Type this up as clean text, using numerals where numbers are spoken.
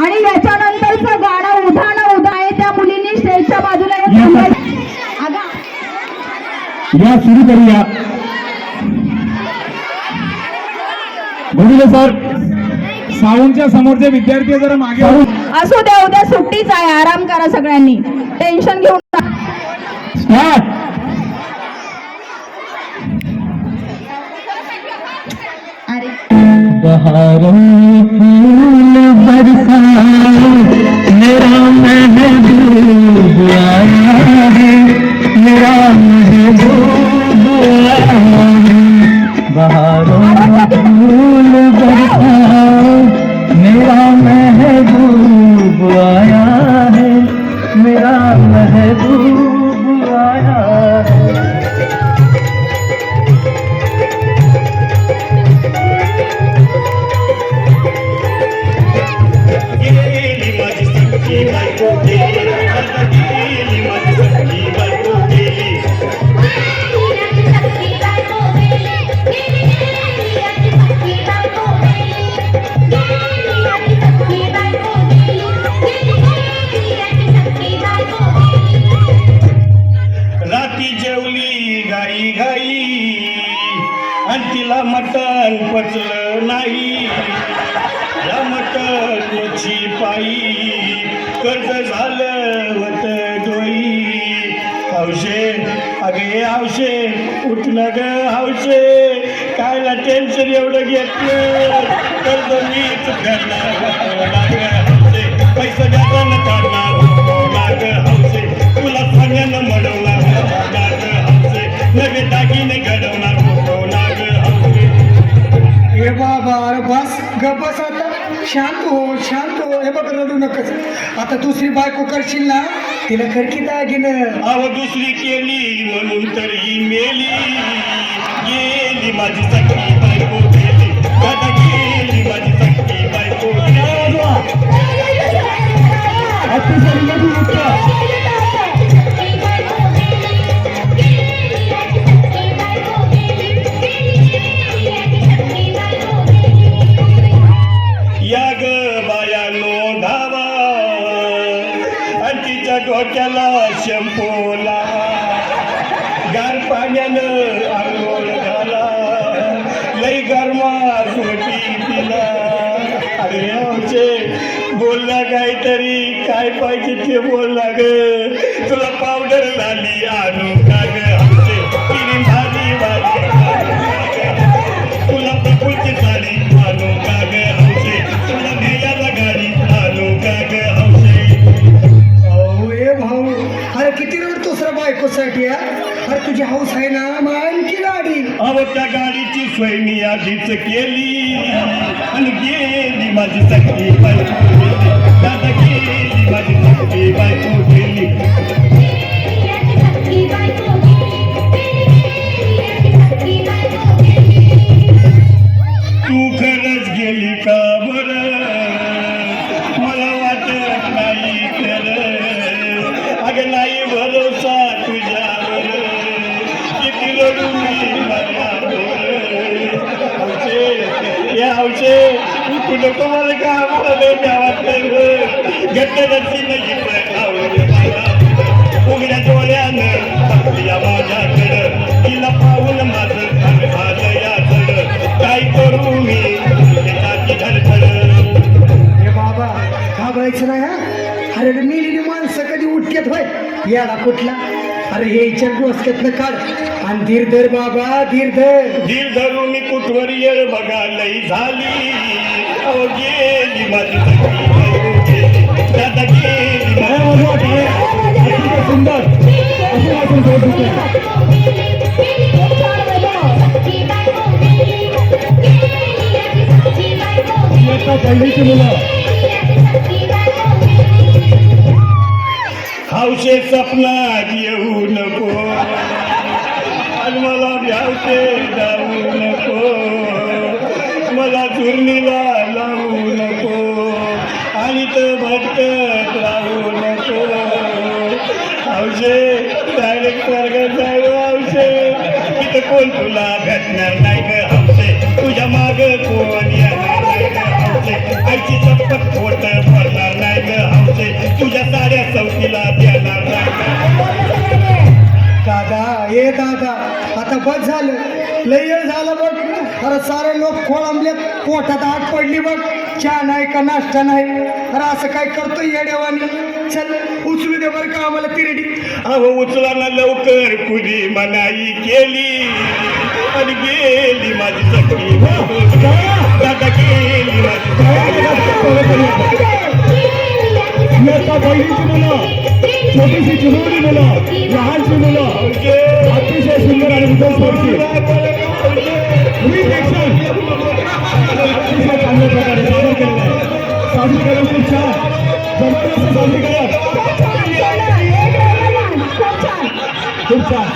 आणि याच्यानंतरचं गाणं उधा ना उधा आहे, त्या मुलींनी स्टेजच्या बाजूला येऊन थांबायचं. या सुरू करूया. बघितलं सर, साऊंडच्या समोरचे विद्यार्थी जरा मागे असू द्या, उद्या सुट्टीच आहे, आराम करा सगळ्यांनी, टेन्शन घेऊन स्टार्ट. बहारों फूल बरसाए, मेरा महबूब आया है, मेरा महबूब आया है. बहारों फूल बरसाए, मेरा महबूब आया है, मेरा महबूब आया है. राती जेवली घाई घाई आणि तिला मटण पचलं नाही. या मटणची पायी कर्ज झालं होत डोई. हौशे अगे हौशे उठलं ग हौशे, कायला टेन्शन एवढं घेतलं, कर्ज मीच करणार हौशे, पैसा जाताना काढणार हौशे, तुला सांगणं म्हणवणार हौशे, नवे दागिने घडवणार हौशे. हे बाबा अरे बस गप बस, आता शांत हो. हे बघ रडू नकच. आता दुसरी बायको करशील ना, तिला खरकी दागिनं. अहो दुसरी केली म्हणून तर ही मेली. गेली माझी सखी बायको गेली, दादा गेली माझी सखी बायको गेली. या ग बायानो धावा आणि तिच्या डोक्याला शॅम्पू लावा, गार पाण्यानं आंघोळ घाला, लई गरमात होती तिला. अरे हौशे बोलला काहीतरी, काय पाहिजे ते बोलला ग. तुला पावडर झाली आणू का ग हौशे, तिने भाजी तुला प्रकृती साडी आणू का ग हौशे, तुला नेल्याला गाडी आणू का ग हौशे. अहो हे भाऊ, अरे किती रडतोस रे बायकोसाठी. अरे तुझी हौस आहे ना, मग आणखी गाडी. अहो त्या गाडीची सोय मी आधीच केली आणि गेली माझी सखी बायको गेली, दादा गेली माझी सखी बायको गेली. तू खरंच गेली का बरं, मला वाटत नाही खरं. अगं नाही भरोसा तुझ्यावर, किती रडू मी हौशे तू नको मला का मला गावात घट्ट नसती नाही उघड्या डोळ्यानं या माझ्याकडं, तिला पाहून माझं झालं या चढ, काय करू मी धडधड. हे बाबा घाबरायचं नाही हा. अरे मेलेली माणसं कधी उठकेत होय, याला कुठला. अरे हे इच्छा डोसक्यातनं काढ आणि धीर धर बाबा, धीर धर. धीर धरून मी कुठवर येळ बघा लई झाली. अहो गेली माझी सखी बायको गेली, दादा गेली सुंदर पहिलीची मुलं. हौशे सपनात येऊ नको आणि मला भ्यावते जाऊ नको, मला चुरणीला लावू नको आणि तर भटकत राहू नको. हौशे डायरेक्ट वर्गात जाऊ हौशे, तिथं कोण तुला भेटणार नाही ग हौशे, तुझ्या माग कोण येणार नाही ग हौशे. आईची चप्पत खोट लय वेळ झाला बघ. अरे सारे लोक खोळंबले, पोटात आग पडली बघ. चहा नाही का नाश्ता नाही. अरे असं काय करतोय येड्यावानी. चल उचलू दे बरं का आम्हाला तिरडी. अहो उचला ना लवकर, कुणी मनाई केली आणि गेली माझी सखी दादा, गेली एका बहिणीची मुलं, छोटीशी चिमुरडी मुलं, लहानशी मुलं, अतिशय सुंदर आणि उद्योगपती अतिशय चांगल्या प्रकारे सादर केलेलं आहे. सादरीकरण खूप छान, जबरदस्त सादरीकरण, खूप छान.